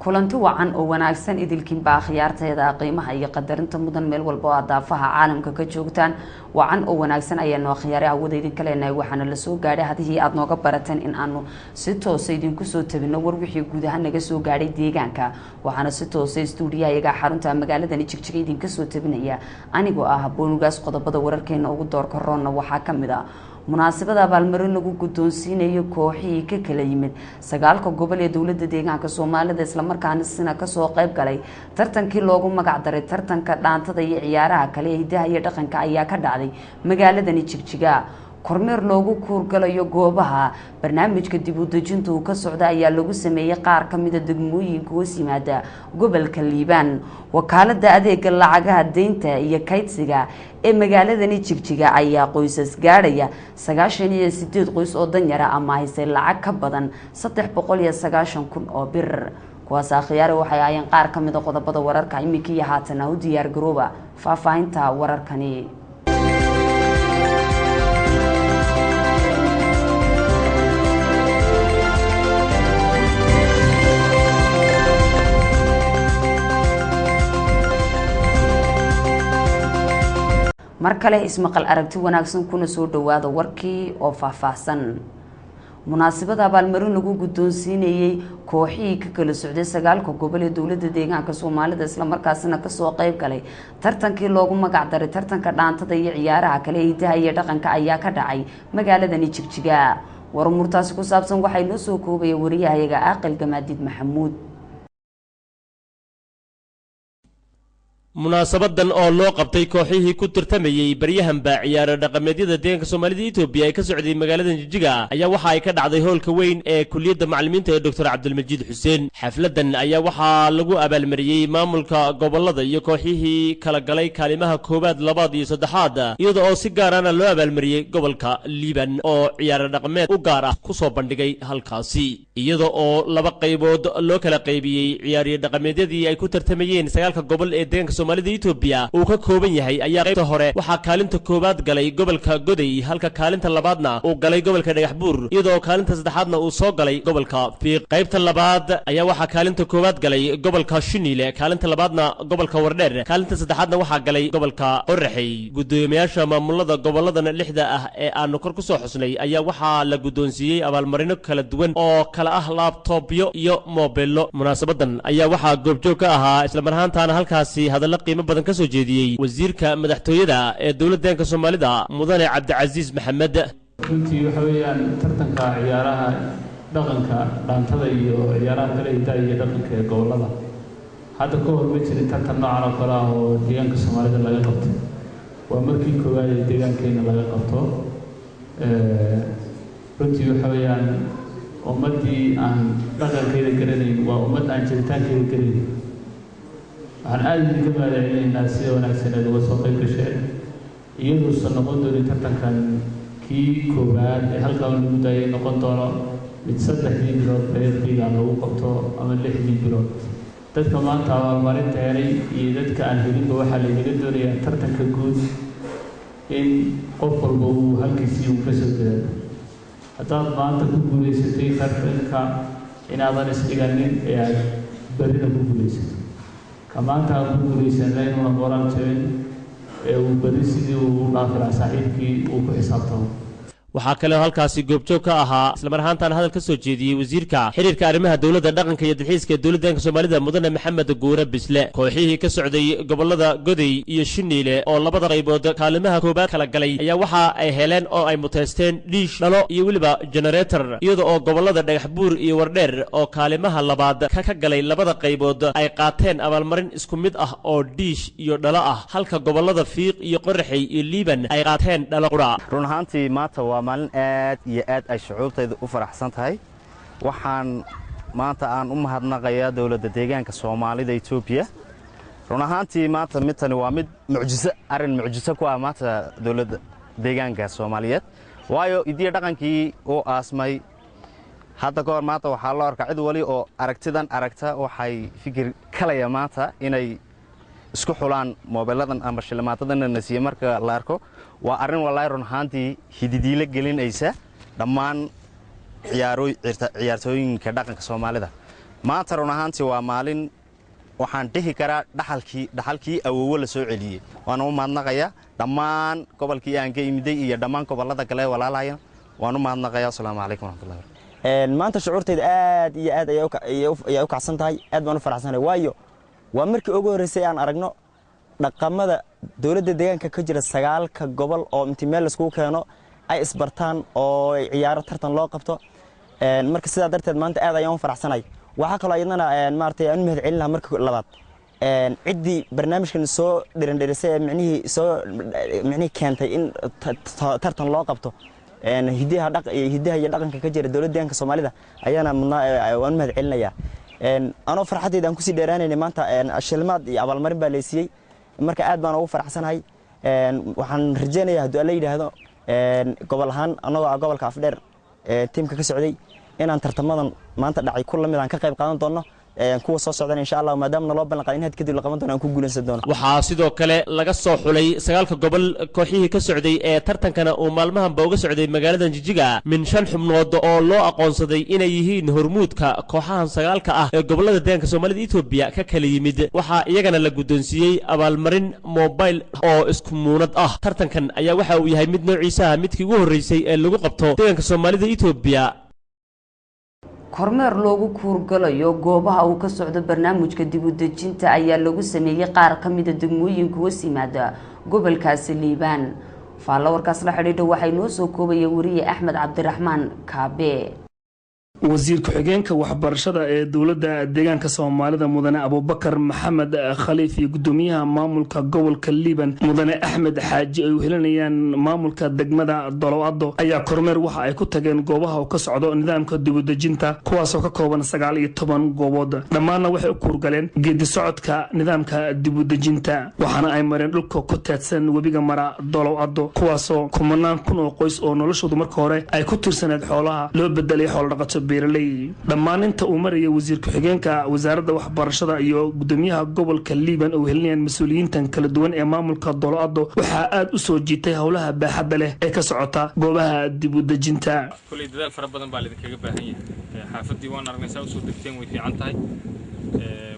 kulanti wacan oo wanaagsan idilkiin baa khiyaarteeda qiimaha iyo qadarinta mudan meel walba oo daafaha caalamka ka joogtaan wacan oo wanaagsan ayaan khiyaare awooda idin kale inay waxana la soo gaaray hadii aad nooga barateen in aanu si toos idin ku soo tabino war wixii guud ahaan naga soo gaaray deegaanka waxana si toos stuudiyo ayaga xarunta magaalada Jigjiga idin ka soo tabinaya anigoo ah boonugaas qodobada wararkeena ugu door korona waxa kamid ah munaasabada abaalmarin lagu guddoonsiinayo kooxihii ka kala yimid sagaalka gobol ee dawladda deegaanka Soomaalida isla markaana sina ka soo qayb galay tartankii loogu magac daray tartanka dhaantada iyo ciyaaraha kale ee hidaha iyo dhaqanka ayaa ka dhacday magaalada Jigjiga kormeer loogu kuurgalayo goobaha barnaamijka dib u dejinta uu ka socda ayaa lagu sameeyay qaar kamid ah degmooyinka hoos yimaada gobolka Liibaan wakaalada adeega lacagaha deynta iyo kaydsiga ee magaalada Jigjiga ayaa qoysas gaaraya 98 qoys oo danyara ama haysay lacag ka badan 390,000 oo bir kuwaas khiyaare waxay ayaan qaar kamid ah qodobada wararka imika iyo haatan u diyaar garooba faafahinta wararkani markale ismaqal aragti wanaagsan kuna soo dhawaada warkii oo faahfaahsan munaasabada abaalmarin lagu guddoonsiinayay kooxihii ka kala socday sagaalka gobol ee dawladda deegaanka Soomaalida isla markaasna ka soo qayb galay tartankii loogu magac daray tartanka dhaantada iyo ciyaaraha kale ee hidaha iyo dhaqanka ayaa ka dhacay magaalada Jigjiga warmurtaasi ku saabsan waxay noo soo koobay wariyahayaga Aqal Gamaadid Maxamuud munaasabadan oo loo qabtay kooxihii ku tartamayay baryahanba ciyaaro dhaqameedyada deegaanka Soomaalida Itoobiya ay ka socday magaalada Jigjiga ayaa waxa ay ka dhacday hoolka weyn ee kulliyadda macallimiinta ee Dr. Cabdilmajiid Xuseen xafladan ayaa waxa lagu abaalmariyay maamulka gobolada iyo kooxihii kala galay kaalimaha koobaad labaad iyo saddexaad iyadoo oo si gaar ah loo abaalmariyay gobolka Liibaan oo ciyaaro dhaqameed u gaar ah ku soo bandhigay halkaasi iyadoo oo laba qaybood loo kala qaybiyay ciyaariye dhaqameedyadii ay ku tartamayeen sagaalka gobol ee deegaanka Soomaalida Itoobiya uu ka kooban yahay ayaa qaybta hore waxa kaalinta koobaad galay gobolka Goday halka kaalinta labaadna uu galay gobolka Dhagaxbuur iyadoo kaalinta saddexaadna uu soo galay gobolka Fiiq qaybta labaad ayaa waxa kaalinta koobaad galay gobolka Shiniile kaalinta labaadna gobolka Wardheer kaalinta saddexaadna waxa galay gobolka Qorraxay gudoomiyaasha maamulada goboladana lixda ah ee aanu kor ku soo xusnay ayaa waxa la guddoonsiiyay abaalmarino kala duwan oo kala ah laptopyo iyo mobillo munaasabadan ayaa waxa goobjoog ka ahaa isla marhaantaana halkaasi hadal qiimo badan ka soo jeediyay wasiirka madaxtooyada ee dawladda deegaanka Soomaalida mudane Cabdicaziis Maxamed runtii waxa weeyaan tartanka ciyaaraha dhaqanka dhaantada iyo ciyaaraha kale hidaha iyo dhaqanka ee gobolada hadda ka hor ma jirin tartan noocan oo kale ah oo deegaanka Soomaalida laga qabto waa markii koowaad ee deegaankeena laga qabto runtii waxa weeyaan ummadii aan dhaqankeeda garanayn waa ummad aan jiritaankeeda garanayn waxaan aad idinka mahadcelinaynaa sida wanaagsan ee uga soo qayb gasheen iyaduusan noqon doonin tartankan kii koowaad ee halkan lagu daayay noqon doono mid 3 bilood reerkiiga lagu qabto ama 6 bilood dadka maanta abaalmarinta helay iyo dadka aan helinba waxaa laynaga doonayaa tartanka guud in qof walba uu halkiisii uu ka soo dadaalo haddaad maanta ku guulaysatay tartanka inaadan isdhiganin ee aad berrina ku guulaysato kamaanta ku guulaysanay inuu moral jabin ee uu bari sidii uu dhaafay saaxiibkii uu ku xisaabtamo waxa kale halkaasi goobjoog ka ahaa isla marhaantan hadal ka soo jeediyay wasiirka xiriirka arrimaha dawladda dhaqanka iyo dalxiiska ee dawladda deegaanka Soomaalida mudane Maxamed Guure Bisle kooxihii ka socday gobolada Goday iyo Shiniile oo labada qaybood kaalimaha koobaad kala galay ayaa waxa ay heleen oo ay muteysteen dhiish dhalo iyo waliba generator iyadoo oo gobolada Dhagaxbuur iyo Wardheer oo kaalimaha labaad ka galay labada qaybood ay qaateen abaalmarin isku mid ah oo dhiish iyo dhalo ah halka gobolada Fiiq iyo Qorraxay iyo Liibaan ay qaateen dhalo qura run ahaantii maanta waa maalin aad iyo aad ay shucuurtaydu u faraxsan tahay waxaan maanta aan u mahadnaqayaa dawladda deegaanka Soomaalida Itoobiya run ahaantii maanta midtani waa mid mucjiso ku ah maanta dawladda deegaanka Soomaaliyeed waayo idiin dhaqankii oo aasmay hadda goor maanta waxa la arkaa cid wali oo aragtidan aragta waxay fikir kale maanta inay isku xulaan moobiladan ama shilmaatadan nasiye marka la arko waa arin wallahi run ahaantii hididiile gelinaysa dhammaan ciyaartooyinka dhaqanka Soomaalida maanta run ahaantii waa maalin waxaan dhihi karaa dhaxalkii awoowo la soo celiyey waan u mahadnaqayaa dhammaan gobolkii aan ka imiday iyo dhammaan gobollada kale walaalahayna waan u mahadnaqayaa assalaamu calaykum waraxmatullahi maanta shucuurtayda aad iyo aad ayay u kacsan tahay aad baan u faraxsanahay waayo waa markii ugu horreysay aan aragno dhaqamada dawladda deegaanka ka jira 9 gobol oo intii meel isku keeno ay isbartaan oo ciyaaro tartan loo qabto marka sidaa darteed maanta aad ayaan u faraxsanahay waxa kale ayadana maartay aan mahad celinahay marka labaad ciddii barnaamijkan soo dhirindhirisay micnihii keentay in tartan loo qabto hidaha iyo dhaqanka ka jira dawladda deegaanka Soomaalida ayaana waan mahad celinayaa anoo farxadeyda aan ku sii dheeraanaynay maanta shilmaad iyo abaalmarin baa leysiyay marka aad baan ugu faraxsanahay waxaan rajaynayaa haddii la yiraahdo gobol ahaan anagoo gobolka Afdheer tiimka ka socday inaan tartamadan maanta dhacay kulan mid aan ka qayb qaadan doono kuwa soo socdaan insha Allah maadaama loo ballan qaaday in had kadib la qaban doono aan ku guulaysan doono waxaa sidoo kale laga soo xulay 9 gobol kooxihii ka socday ee tartankana uu maalmahan ba uga socday magaalada Jijjiga min 5 xubnood oo loo aqoonsaday inay yihiin hormuudka kooxahan 9 ah ee gobolada deegaanka Soomaalida Itoobiya ka kala yimid waxaa iyagana la gudoonsiiyay abaalmarin mobile oo isku muunad ah tartankan ayaa waxa uu yahay mid noociisa midkii ugu horeysay ee lagu qabto deegaanka Soomaalida Itoobiya kormeer loogu kuurgalayo goobaha uu ka socdo barnaamijka dib u dejinta ayaa lagu sameeyay qaar ka mid ah degmooyinka hoos yimaada gobolkaasi Liibaan faalwarkaas la xidhiidha waxay noo soo koobaya wariye Axmed Cabdiraxmaan Kaabe wasiir ku-xigeenka waxbarashada ee dawladda deegaanka Soomaalida mudane Abubakar Maxamed Khaliif iyo gudoomiyaha maamulka gobolka Liibaan mudane Axmed Xaaji ay helinayaan maamulka degmada Doloado ayaa kormeer waxa ay ku tageen goobaha uu ka socdo nidaamka dib u dejinta kuwaas oo ka kooban 19 goobood dhamaanna waxay u kuurgaleen geedi socodka nidaamka dib u dejinta waxaana ay mareen dhulka ku taadsan webiga mara Doloado kuwaas oo kumanaan kun oo qoys oo noloshoodu marka hore ay ku tirsaneed xoolaha loo bedelay xoolo dhaqato beeraley dhammaan inta uu marayay wasiir ku-xigeenka wasaaradda waxbarashada iyo gudoomiyaha gobolka Liibaan oo helinayaan mas'uuliyiintan kala duwan ee maamulka Doloado waxa aad u soo jiitay hawlaha baaxadda leh ee ka socota goobaha dib u dejinta kulli dadaal fara badan baa lidinkaga baahan yahay xaafadii waan aragnaysaa u soo degteen way fiican tahay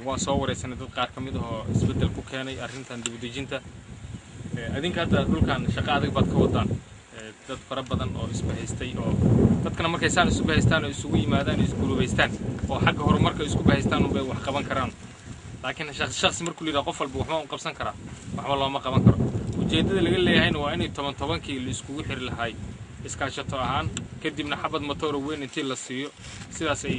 waan soo wareysanay dad qaar ka mid ah oo isbedel ku keenay arrintan dib u dejinta adinka hadda dhulkan shaqo adag baad ka wadaan dad fara badan oo isbahaystay oo dadkana markay saan isku bahaystaan oo isugu yimaadaan isku gurubaystaan oo xagga horumarka isku bahaystaan oo wax qaban karaan laakiin shakhsi markuu leeyahay qof walba waxba uu qabsan karaa waxba looma qaban karo ujeedada laga leeyahayna waa inay 10-10kii la iskugu xiri lahaay iskaashato ahaan kadibna xabad motor weyn intii la siiyo sidaas ay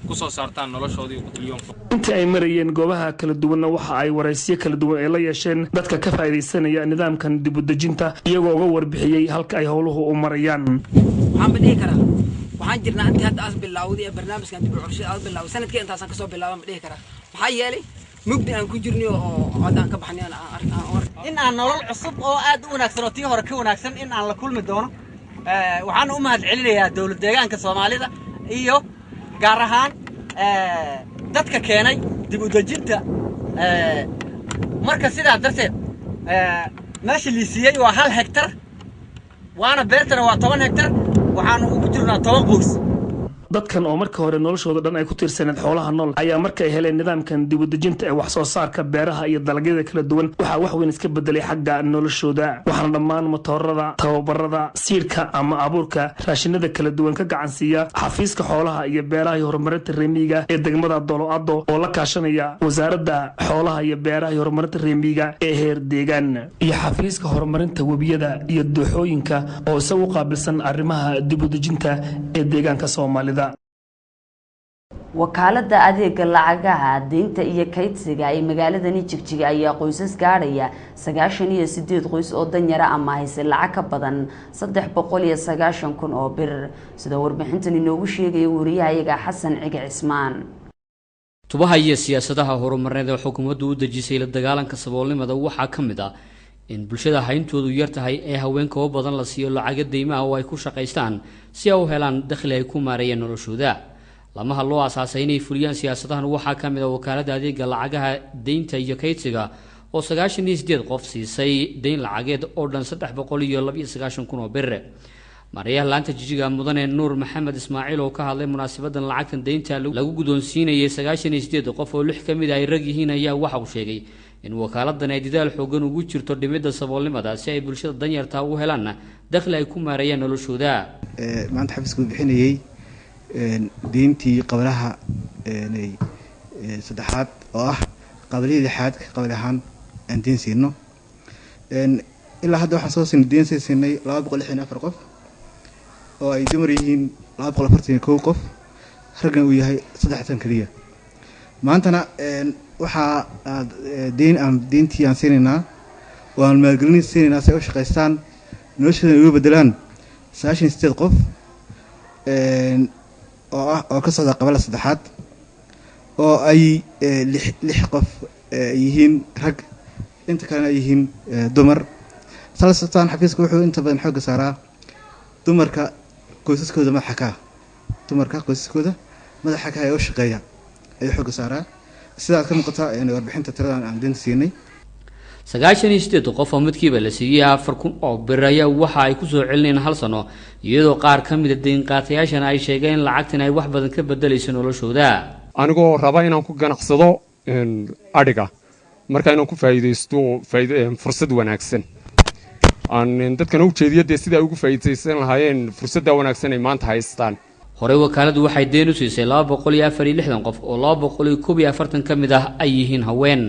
ku soo saartaan noloshoodii qutliyoonka intii ay marayeen goobaha kala duwan waxa ay waraysiyo kala duwan ay la yeesheen dadka ka faa'iideysanaya nidaamkan dib u dejinta iyagoo uga warbixiyay halka ay howluhu u marayaan waxaan badii karaa waxaan jirnaa intii hadda as bilowday barnaamijkan dib u cusub as bilowday sanadkii intaas ka soo bilaabay ma dhihi karaa maxaa yeelay mugdi aan ku jirnay oo aan ka baxnay in aan nolol cusub oo aad u wanaagsan oo tii hore ka wanaagsan in aan la kulmi doono waxaan u mahad celinayaa dawladda deegaanka Soomaalida iyo gaar ahaan dadka keenay dib u dejinta marka sidaa darteed meesha liisiyay waa 1 hektar waana beertana waa 10 hektar waxaan ugu jirnaa 10 qoys dadkan oo marka hore noloshooda dhan ay ku tiirsaneed xoolaha nool ayaa markay heleen nidaamkan dib u dejinta ee wax soo saarka beeraha iyo dalagyada kala duwan waxa wax weyn iska bedelay xagga noloshooda waxaana dhammaan motorada tababarada siirka ama abuurka raashinada kala duwan ka gacan siiya xafiiska xoolaha iyo beeraha iyo horumarinta reemiga ee degmada Doloado oo la kaashanaya wasaaradda xoolaha iyo beeraha iyo horumarinta reemiga ee heer deegaan iyo xafiiska horumarinta webiyada iyo dooxooyinka oo isagu qaabilsan arrimaha dib u dejinta ee deegaanka Soomaalida wakaalada adeega lacagaha deynta iyo kaydsiga ee magaalada Jigjiga ayaa qoysas gaaraya 98 qoys oo danyara ama haysan lacag ka badan 390 oo bir sida warbixintan inoogu sheegay wariyaha Xasan Cige Cismaan tubaha iyo siyaasadaha horumarneed ee xukuumaddu u dejisay la dagaalanka saboolnimada waxaa ka mid ah in bulshada hayntoodu yar tahay ee haweenka oo badan la siiyo lacag deymaha oo ay ku shaqaystaan si ay u helaan dakhli ay ku maareeyaan noloshooda lama loo asaasay inay fuliyaan siyaasadahan waxaa ka mid ah wakaalada adeega lacagaha deynta iyo kaydsiga oo 98 qof siisay deyn lacageed oo dhan 392 kun oo bir maarayaha laanta Jigjiga mudane Nuur Maxamed Ismaaciil oo ka hadlay munaasabadan lacagtan deynta lagu gudoonsiinayay 98 qof oo 6 kamid ah ay rag yihiin ayaa waxa uu sheegay in wakaaladdan ay dadaal xoogan ugu jirto dhimida saboolnimada si ay bulshada danyarta u helaan dakhli ay ku maareeyaan noloshooda maanta xafiisku bixinayay deyntii qablaha saddexaad oo ah qabliyada lixaad qablahan aan deyn siino ilaa hadda waxaan soo siinay 264 qof oo ay dumar yihiin 241 qof ragna uu yahay 3 kaliya maantana waxa deyntii aan siinayna oo aan maalgelin siinayna si ay u shaqeystaan noloshooda ugu bedelaan 98 qof oo ka socda qabla saddexaad oo ay 6 qof yihiin rag inta kalena yihiin dumar salaasatan xafiiska wuxuu inta badan xoog saaraa dumarka qoysaskooda madaxa ka ay u shaqeeyaan ay xoog saaraa sidaas ka muuqata in warbixinta tiradan aan deyn siinay 98 qof oo midkiiba la siiyay 4,000 oo bir ayaa waxa ay ku soo celinayaan hal sano iyadoo qaar ka mid ah deyn qaatayaashana ay sheegeen lacagtan ay wax badan ka bedelayso noloshooda anigoo raba inaan ku ganacsado adhiga marka inaan ku faa'iideysto fursad wanaagsan aan dadkan u jeediyay sida ay ugu faa'iideysan lahaayeen fursadda wanaagsan ay maanta haystaan hore wakaaladu waxay deyn u siisay 264 qof oo 241 kamid ah ay yihiin haween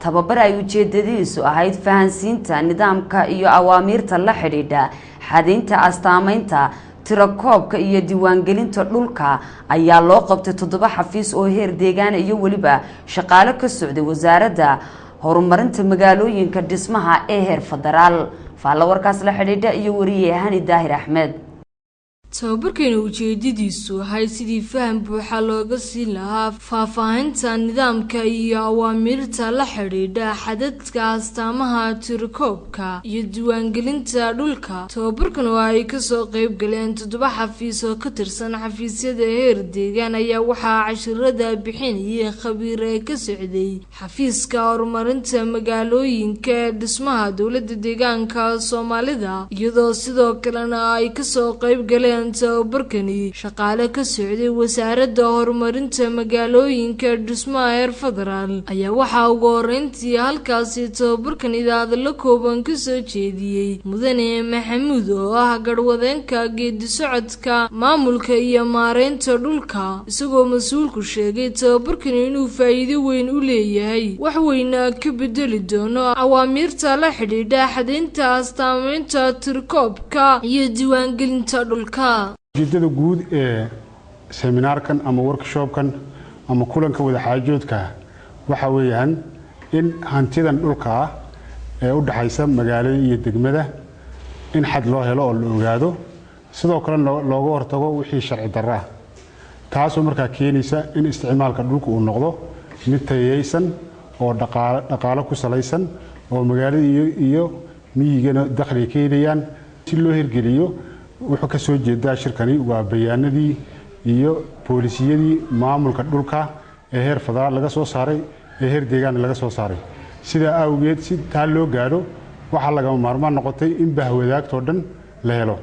tababar ay ujeedadiisu ahayd fahansiinta nidaamka iyo awaamiirta la xidhiidha xadeynta astaamaynta tirakoobka iyo diiwaangelinta dhulka ayaa loo qabtay 7 xafiis oo heer deegaan iyo waliba shaqaale ka socday wasaaradda horumarinta magaalooyinka dhismaha ee heer federaal faalla warkaas la xidhiidha iyo wariye Hani Daahir Axmed tababarkeena ujeedadiisu ahayd sidii faham buuxa looga siin lahaa faahfaahinta nidaamka iyo awaamiirta la xidhiidha xadadka astaamaha tirakoobka iyo diiwaangelinta dhulka tababarkan oo ay kasoo qayb galeen 7 xafiis oo ka tirsan xafiisyada heer deegaan ayaa waxaa cashirada bixinayay khabiir ka socday xafiiska horumarinta magaalooyinka dhismaha dowladda deegaanka Soomaalida iyadoo sidoo kalena ay kasoo qayb galeen tababarkani shaqaale ka socday wasaaradda horumarinta magaalooyinka dhismaha heer federaal ayaa waxaa ugu horeyntii halkaasi tababarkan idaacada kooban ka soo jeediyay mudane Maxamuud oo ah garwadeenka geedi socodka maamulka iyo maareynta dhulka isagoo mas'uulku sheegay tababarkan inuu faa'iido weyn u leeyahay wax weyn ka bedeli doono awaamiirta la xidhiidha xadeynta astaamaynta tirakoobka iyo diiwaangelinta dhulka ujeedada guud ee seminaarkan ama workshopkan ama kulanka wada xaajoodka waxa weeyaan in hantidan dhulka ee u dhaxaysa magaalada iyo degmada in xad loo helo oo la ogaado sidoo kale looga hortago wixii sharci darro ah taasoo markaa keenaysa in isticmaalka dhulka uu noqdo mid tayeysan oo dhaqaale ku salaysan oo magaalada iyo miyigana dakhli ka helayaan si loo hirgeliyo wuxuu ka soo jeedaa shirkani waa bayaanadii iyo boolisiyadii maamulka dhulka ee heer federaal laga soo saaray ee heer deegaan laga soo saaray sida awgeed si taa loo gaaro waxa laga maarmaan noqotay in bahwadaagto dhan la helo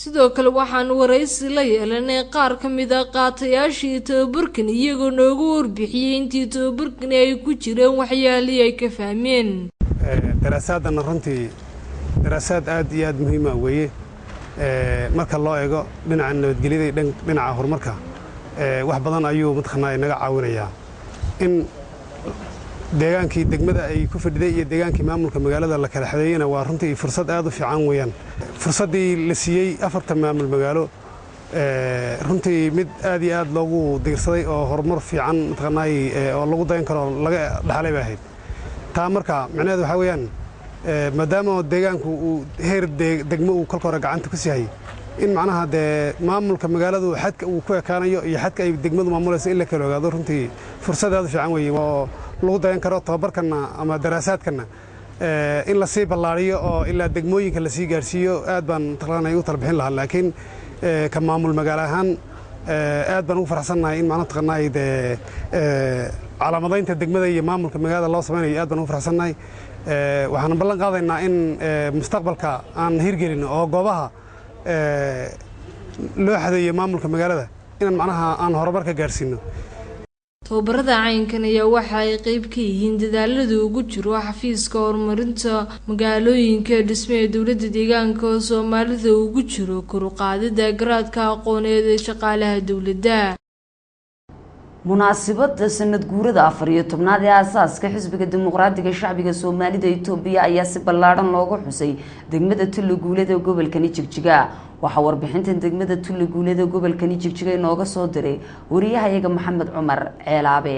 sidoo kale waxaan waraysi la yeelanay qaar ka mid ah qaatayaashii tababarkan iyagoo noogu warbixiyay intii tababarkan ay ku jireen waxyaalihii ay ka fahmeen daraasaadana runtii daraasaad aad iyo aad muhiim ah weeye marka loo eego dhinaca nabadgelyada iyo dhinaca horumarka wax badan ayuu mataqaanaa inaga caawinayaa in deegaankii degmada ay ku fadhiday iyo deegaankii maamulka magaalada la kala xadeeyana waa runtii fursad aad u fiican weeyaan fursaddii la siiyey 4 maamul magaalo runtii mid aad iyo aad loogu diirsaday oo horumar fiican mataqaanaa oo lagu dayan karo laga dhaxlay baa ahayd taa marka macnaheedu waxaa weeyaan maadaama deegaanku uu heer degmo uu kolka hore gacanta ku siiyay in macnaha dee maamulka magaaladu xadka uu ku ekaanayo iyo xadka ay degmadu maamulayso in la kala ogaado runtii fursad aad u fiican weeye oo lagu dayan karo tababarkanna ama daraasaadkanna in la sii ballaariyo oo ilaa degmooyinka la sii gaarsiiyo aad baan taqaanay u talbixin lahaa laakiin ka maamul magaalo ahaan aad baan ugu faraxsanahay in macnaha taqaanay calaamadaynta degmada iyo maamulka magaalada loo samaynayo aad baan ugu faraxsanahay waxaan ballan qaadaynaa in mustaqbalka aan hirgelin oo goobaha loo xadeeyo maamulka magaalada inaan macnaha aan horumar ka gaarsiino. tababarada caynkan ayaa waxa ay qayb ka yihiin dadaalada ugu jiro xafiiska horumarinta magaalooyinka dhismaha dowladda deegaanka oo Soomaalida ugu jiro kor u qaadida garaadka aqooneed ee shaqaalaha dowladda. munaasabada sanad guurada 14aad ee aasaaska xisbiga dimuqraadiga shacbiga Soomaalida Itoobiya ayaa si ballaaran loogu xusay degmada Tullaguulada ee gobolka Jigjiga. waxa warbixintan degmada Tullaguulada ee gobolka Jigjiga inooga soo diray wariyahayaga Maxamed Cumar Ceelaabe.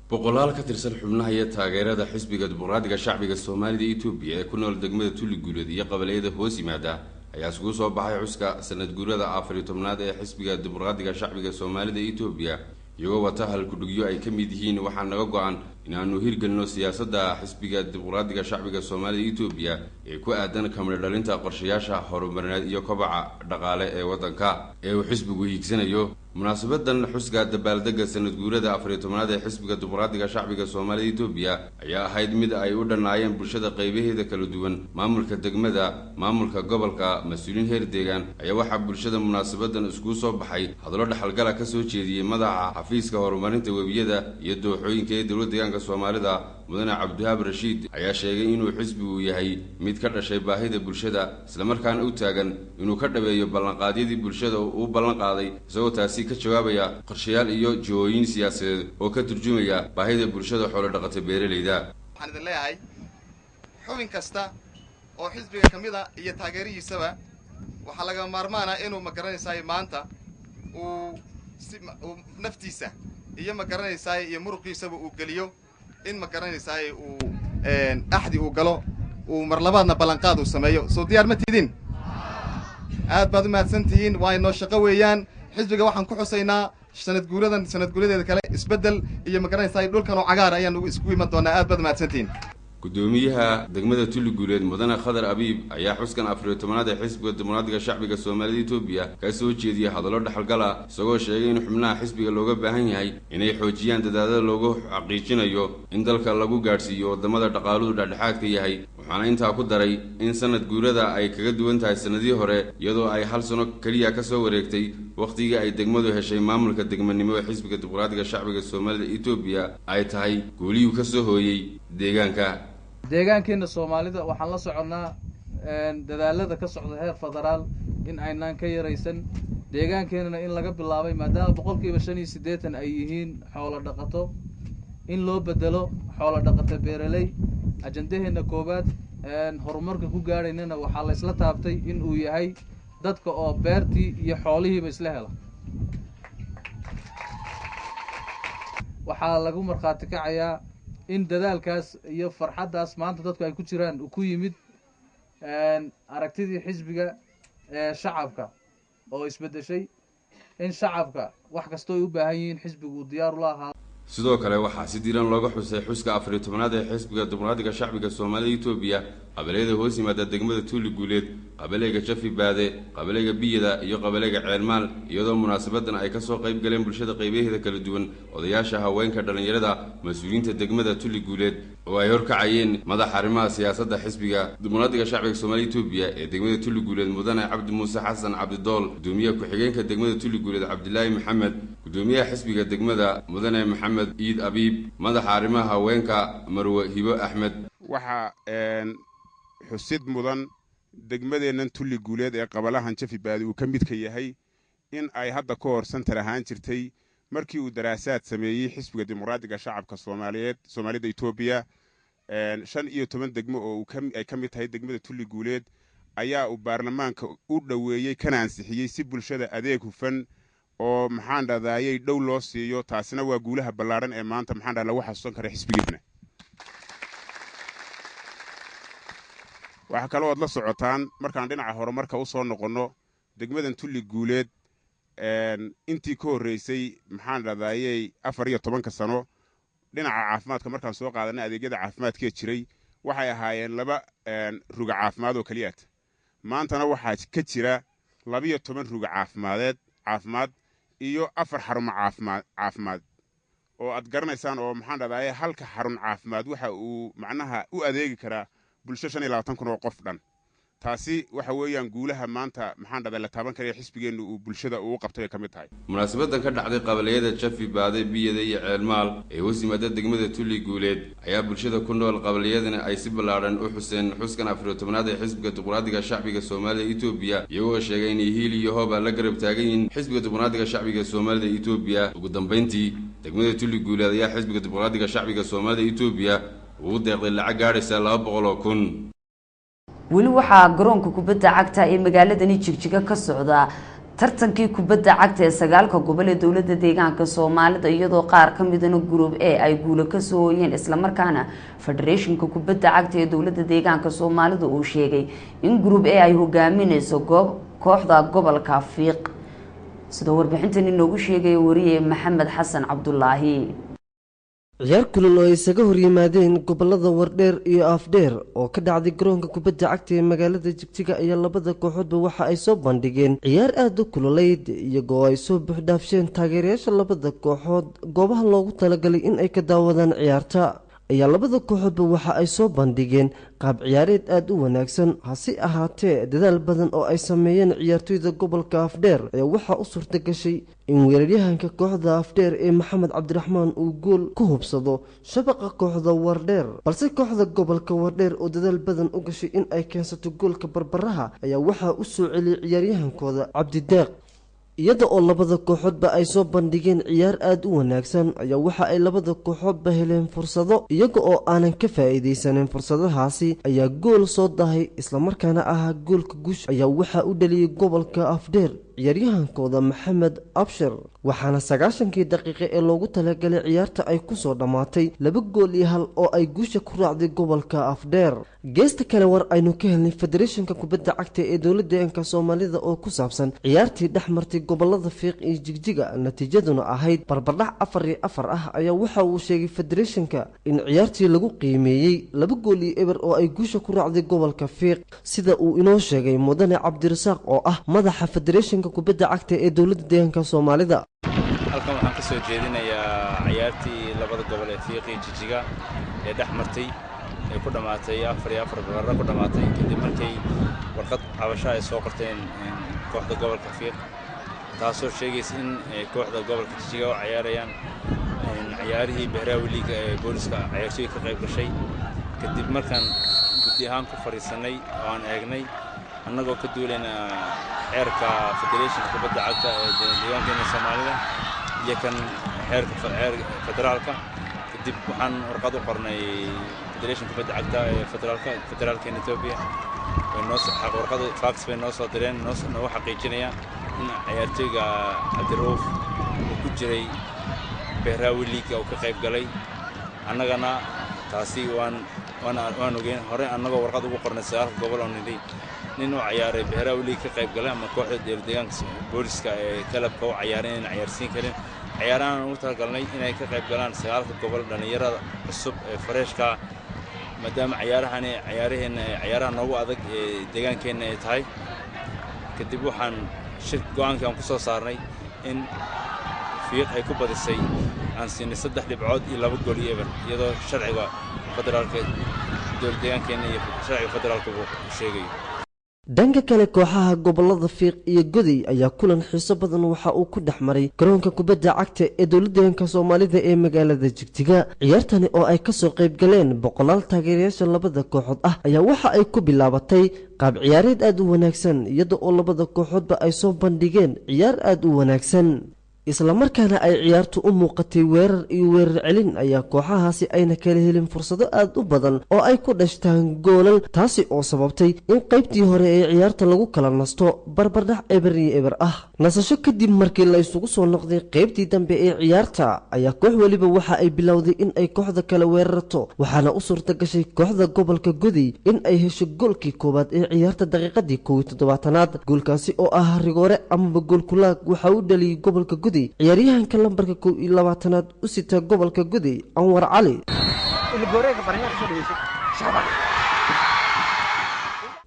boqolaal ka tirsan xubnaha iyo taageerada xisbiga dimuqraadiga shacbiga Soomaalida Itoobiya ee ku nool degmada Tullaguulada iyo qabaleyada hoos yimaada ayaa isugu soo baxay xuska sanad guurada 14aad ee xisbiga dimuqraadiga shacbiga Soomaalida Itoobiya iyagoo wata halkudhigyo ay ka mid yihiin waxaan naga go'an inaanu hirgelino siyaasadda xisbiga dimuqraadiga shacbiga Soomaalida Itoobiya ee ku aadan kamid dhalinta qorshayaasha horumarineed iyo kobaca dhaqaale ee wadanka ee uu xisbigu hiigsanayo. munaasabadan xuska dabaaldega sanad guurada 14aad ee xisbiga dimuqraadiga shacbiga Soomaalida Itoobiya ayaa ahayd mid ay u dhanaayeen bulshada qaybaheeda kala duwan, maamulka degmada, maamulka gobolka, mas'uuliin heer deegaan ayaa waxa bulshada munaasabadan isku soo baxay hadallo dhaxalgala ka soo jeediyay madaxa xafiiska horumarinta webiyada iyo dooxooyinka ee dowladda deegaanka Soomaalida mudane Cabdihaab Rashiid ayaa sheegay inuu xisbigu yahay mid ka dhashay baahida bulshada isla markaana u taagan inuu ka dhabeeyo ballanqaadyadii bulshada uu ballan qaaday isagoo taasi ka jawaabaya qorshayaal iyo jooyin siyaasadeed oo ka turjumaya baahida bulshada xoolo dhaqato beeraleyda. waxaan idin leeyahay xubin kasta oo xisbiga kamid ah iyo taageerihiisaba waxa laga maarmaana inuu ma garanaysaa maanta uu naftiisa iyo ma garanaysaa iyo muruqiisaba uu geliyo in ma garanaysaa uu axdi uu galo uu mar labaadna ballanqaad uu sameeyo. soo diyaar ma tidin? aad baad u mahadsantihiin. waa inoo shaqo weeyaan. xisbiga waxaan ku xusaynaa sanad guuradeeda kale isbedel iyo ma garanaysaa dhulkan oo cagaar ayaan isku iman doonaa. aad baad u mahadsantihiin. gudoomiyaha degmada Tullaguulada mudane Khadar Abiib ayaa xuskan 14aad ee xisbiga dimuqraadiga shacbiga Soomaalida Itoobiya ka soo jeediyay hadallo dhaxalgala isagoo sheegay in xubnaha xisbiga looga baahan yahay inay xoojiyaan dadaalada loogu xaqiijinayo in dalka lagu gaarsiiyo wadamada dhaqaaluhu dhexdhexaadka yahay. waxaana intaa ku daray in sanad guurada ay kaga duwan tahay sanadii hore iyadoo ay hal sano kaliya ka soo wareegtay waqtigii ay degmadu heshay maamulka degmanimo ee xisbiga dimuqraadiga shacbiga Soomaalida Itoobiya ay tahay guuliyuu ka soo hooyay deegaanka. deegaankeena Soomaalida waxaan la soconnaa dadaalada ka socda heer federaal in aynaan ka yaraysan deegaankeenana in laga bilaabay maadaama 85% ay yihiin xoolo dhaqato in loo bedelo xoolo dhaqato beeraley. ajandaheena koobaad horumarka ku gaaraynana waxaa la isla taabtay in uu yahay dadka oo beertii iyo xoolihiiba isla hela. waxaa lagu markhaati kacayaa in dadaalkaas iyo farxaddaas maanta dadku ay ku jiraan ku yimid aragtidii xisbiga shacabka oo isbedeshay in shacabka wax kastoo ay u baahan yihiin xisbigu diyaar u lahaa. sidoo kale waxaa si diiran looga xusay xuska 14aad ee xisbiga dimuqraadiga shacbiga Soomaalida Itoobiya qabaleyda hoos yimaada degmada Tullaguulada, qabaleyga Jafi Baade, qabaleyga Biyada iyo qabaleyga Ceelmaal iyadoo munaasabadan ay ka soo qayb galeen bulshada qaybaheeda kala duwan, odayaasha haweenka dhalinyarada, mas'uuliyiinta degmada Tullaguulada oo ay horkacayeen madaxa arrimaha siyaasadda xisbiga dimuqraadiga shacbiga Soomaalida Itoobiya ee degmada Tullaguulada mudane Cabdi Muuse Xasan Cabdidool, gudoomiyaha ku-xigeenka degmada Tullaguulada Cabdilaahi Maxamed, gudoomiyaha xisbiga degmada mudane Maxamed Iid Abiib, madaxa arrimaha haweenka Marwe Hibo Axmed. waxa xusid mudan degmadeennan Tullaguulada ee qabalahan Jafi Baade uu ka midka yahay in ay hadda ka hor santar ahaan jirtay markii uu daraasaad sameeyey xisbiga dimuqraadiga shacabka Soomaalida Itoobiya 15 degmo oo ay ka mid tahay degmada Tullaguulada ayaa uu baarlamaanka u dhaweeyay kana ansixiyey si bulshada adeeg hufan oo maxaan dhadaayay dhow loo siiyo. taasina waa guulaha ballaaran ee maanta maxaan dhadaa lagu xasuusan kara xisbigeena. waxa kale oo la socotaan markaan dhinaca horumarka u soo noqono degmadan Tullaguulada intii ka horeysay maxaan dhadaayay 14 sano dhinaca caafimaadka markaan soo qaadanay adeegyada caafimaadka jiray waxay ahaayeen 2 ruga caafimaad oo kaliya. maantana waxaa ka jira 12 ruga caafimaad iyo 4 xarumo caafimaad oo aad garanaysaan oo maxaan dhadaayay halka xarun caafimaad waxa uu macnaha u adeegi karaa bulsho 25,000 oo qof dhan. taasi waxa weeyaan guulaha maanta maxaan dhaday la taaban karaya xisbigeennu uu bulshada uu qabtay ka mid tahay munaasabadan ka dhacday qabaliyada Jafi Baade Biyada iyo Ceelmaal ee wasiimada degmada Tuli Guuleed ayaa bulshada ku nool qabaliyadana ay si balaaran u xuseen xuskan 14aad ee xisbiga dimuqraadiga shacbiga Soomaaliya Itoobiya iyagoo sheegay in hiil iyo hoob la garab taagan yihiin xisbiga dimuqraadiga shacbiga Soomaaliya Itoobiya ugu dambeyntii degmada Tuli Guuleed ayaa xisbiga dimuqraadiga shacbiga Soomaaliya Itoobiya uu deeqday lacag gaaraysa 200,000 weli waxaa garoonka kubadda cagta ee magaaladani Jigjiga ka socda tartankii kubadda cagta ee 9 gobol ee dawladda deegaanka Soomaalida iyadoo qaar ka mid ah group A ay guulo ka soo hoyeen isla markaana Federationka kubadda cagta ee dawladda deegaanka Soomaalida uu sheegay in group A ay hogaaminayso kooxda gobolka Fiiq sida warbixintan inoogu sheegay wariye Maxamed Xasan Cabdullaahi ciyaar kulul oo isaga hor yimaadeen gobolada Wardheer iyo Afdheer oo ka dhacday garoonka kubadda cagta ee magaalada Jigjiga ayaa labada kooxoodba waxa ay soo bandhigeen ciyaar aad u kululeyd iyagoo ay soo buuxdhaafsheen taageerayaasha labada kooxood goobaha loogu talagalay in ay ka daawadaan ciyaarta ayaa labada kooxoodba waxa ay soo bandhigeen qaab ciyaareed aad u wanaagsan hase ahaatee dadaal badan oo ay sameeyeen ciyaartoyda gobolka Afdheer ayaa waxa u suurta gashay in weeraryahanka kooxda Afdheer ee Maxamed Cabdiraxmaan uu gool ku hubsado shabaqa kooxda Wardheer balse kooxda gobolka Wardheer oo dadaal badan u gashay in ay keensato goolka barbaraha ayaa waxa u soo celiyay ciyaaryahankooda Cabdideeq iyada oo labada kooxoodba ay soo bandhigeen ciyaar aad u wanaagsan ayaa waxa ay labada kooxoodba heleen fursado iyaga oo aanan ka faa'iideysanin fursadahaasi ayaa gool soo dahay isla markaana ah goolka guush ayaa waxa u dhaliyay gobolka Afdheer ciyaaryahankooda Maxamed Abshir waxaana 90kii daqiiqo ee loogu talagalay ciyaarta ay ku soo dhamaatay 2 gool iyo 1 oo ay guusha ku raacday gobolka Afdheer geesta kale war aynu ka helnay Federationka kubadda cagta ee dawladda deegaanka Soomaalida oo ku saabsan ciyaartii dhexmartay gobolada Fiiq iyo Jigjiga natiijaduna ahayd barbardhac 4-4 ah ayaa waxa uu sheegay Federationka in ciyaartii lagu qiimeeyay 2 gool iyo 1 oo ay guusha ku raacday gobolka Fiiq sida uu inoo sheegay Mudane Cabdirasaaq oo ah madaxa Federationka kubadda cagta ee dawladda deegaanka Soomaalida halkan waxaan ka soo jeedinayaa ciyaartii labada gobol ee Fiiq iyo Jigjiga ee dhexmartay ee ku dhamaatay 4-4 barbaro ku dhamaatay kadib markay warqad cabasho ay soo qorteen kooxda gobolka Fiiq taasoo sheegaysa in kooxda gobolka Jigjiga oo ciyaarayaan ciyaarihii Behraawi Liiga ee booliska ciyaartoy ka qayb gashay kadib markaan guddi ahaan ku fariisanay oo aan eegnay annagoo ka duulayna xeerka Federationka kubadda cagta ee deegaanka Soomaalida iyo kan xeerka federaalka kadib waxaan warqad u qornay Federationka kubadda cagta ee federaalka Itoobiya warqad fax bay noo soo direen noo xaqiijinaya in ciyaartoyga Cabdiruuf uu ku jiray Behraawi Liiga oo ka qayb galay annagana taasi waan ogeyn hore annagoo warqad ugu qornay 9 gobol oo nidhi nin oo ciyaaray Behraawi Liiga ka qayb galay ama kooxda deegaanka booliska ee kalabka oo ciyaaray in ciyaarsiin karin ciyaarahan ugu talagalnay inay ka qayb galaan 9 gobol dhalinyarada cusub ee Fareeshka maadaama ciyaaraha noogu adag ee deegaankeena ay tahay kadib waxaan go'aankii aan ku soo saarnay in Fiiq ay ku badisay aan siinay 3 dhibcood iyo 2 gool iyo 1 iyadoo sharciga federaalka dawladda deegaankeena iyo sharciga federaalka uu sheegay dhanka kale kooxaha gobolada Fiiq iyo Goday ayaa kulan xiiso badan waxa uu ku dhaxmaray garoonka kubadda cagta ee dawladda deegaanka Soomaalida ee magaalada Jigjiga ciyaartani oo ay ka soo qayb galeen boqolaal taageerayaasha labada kooxood ah ayaa waxa ay ku bilaabatay qaab ciyaareed aad u wanaagsan iyada oo labada kooxoodba ay soo bandhigeen ciyaar aad u wanaagsan isla markaana ay ciyaartu u muuqatay weerar iyo weerar celin ayaa kooxahaasi ayna kala helin fursado aad u badan oo ay ku dhashtaan goolal taasi oo sababtay in qaybtii hore ee ciyaarta lagu kala nasto barbardhac eber iyo eber ah nasasho kadib markii la isugu soo noqday qaybtii dambe ee ciyaarta ayaa koox waliba waxa ay bilowday in ay kooxda kale weerarto waxaana u suurta gashay kooxda gobolka Goday in ay hesho goolkii koowaad ee ciyaarta daqiiqadii 17aad goolkaasi oo ah rigoore ama gool kulaag waxa uu dhaliyay gobolka ciyaaryahanka lambarka 22aad u sita gobolka Goday Anwar Cali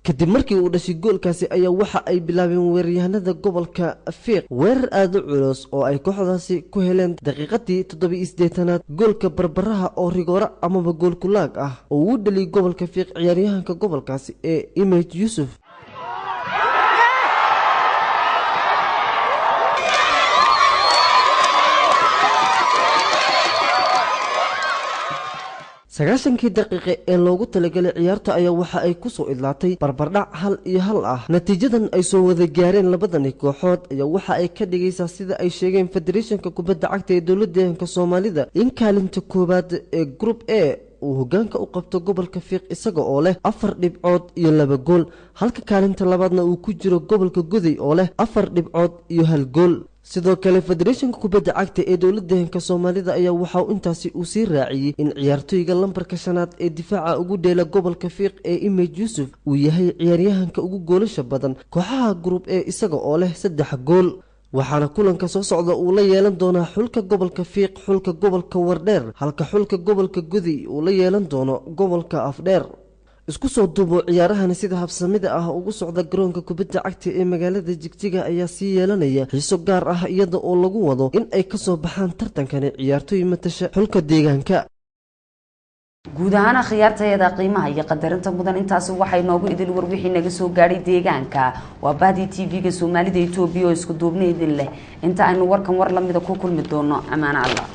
kadib markii uu dhashay goolkaasi ayaa waxa ay bilaabeen weeraryahanada gobolka Fiiq weerar aad u culus oo ay kooxdaasi ku heleen daqiiqadii 87aad goolka barbaraha oo rigoora ama gool kulaag ah oo uu dhaliyay gobolka Fiiq ciyaaryahanka gobolkaasi ee Image Yusuf sagaashankii daqiiqe ee loogu talagalay ciyaarta ayaa waxa ay ku soo idlaatay barbardhac 1-1 ah. natiijadan ay soo wada gaareen labadani kooxood ayaa waxa ay ka dhigaysaa sida ay sheegeen Federationka Kubadda Cagta ee Dowladda Soomaalida in kaalinta koowaad ee Group A uu hoggaanka u qabto gobolka Fiiq isaga oo leh 4 dhibcood iyo 2 gool, halka kaalinta labaadna uu ku jiro gobolka Goday oo leh 4 dhibcood iyo 1 gool. sidoo kale Federationka Kubadda Cagta ee Dowladda Soomaalida ayaa waxa uu intaasi u sii raaciyay in ciyaartoyga lambarka 5aad ee difaaca ugu dheela gobolka Fiiq ee Image Yusuf uu yahay ciyaaryahanka ugu goolasha badan kooxaha Group A isaga oo leh 3 gool. waxaana kulanka soo socda uu la yeelan doonaa xulka gobolka Fiiq, xulka gobolka Wardheer, halka xulka gobolka Goday uu la yeelan doono gobolka Afdheer. isku soo duubo ciyaarahan sida habsamida ah ugu socda garoonka kubadda cagta ee magaalada Jigjiga ayaa sii yeelanaya xiiso gaar ah iyada oo lagu wado in ay ka soo baxaan tartankani ciyaartoy matasha xulka deegaanka. guud ahaan khiyaartayada qiimaha iyo qadarinta mudan intaas waxay noogu idil warbixin naga soo gaadhay deegaanka waa Baadi TV-ga Soomaalida Itoobiya oo isku duubnay idin leh inta aynu warkan war lamida ku kulmi doono amaan Allah.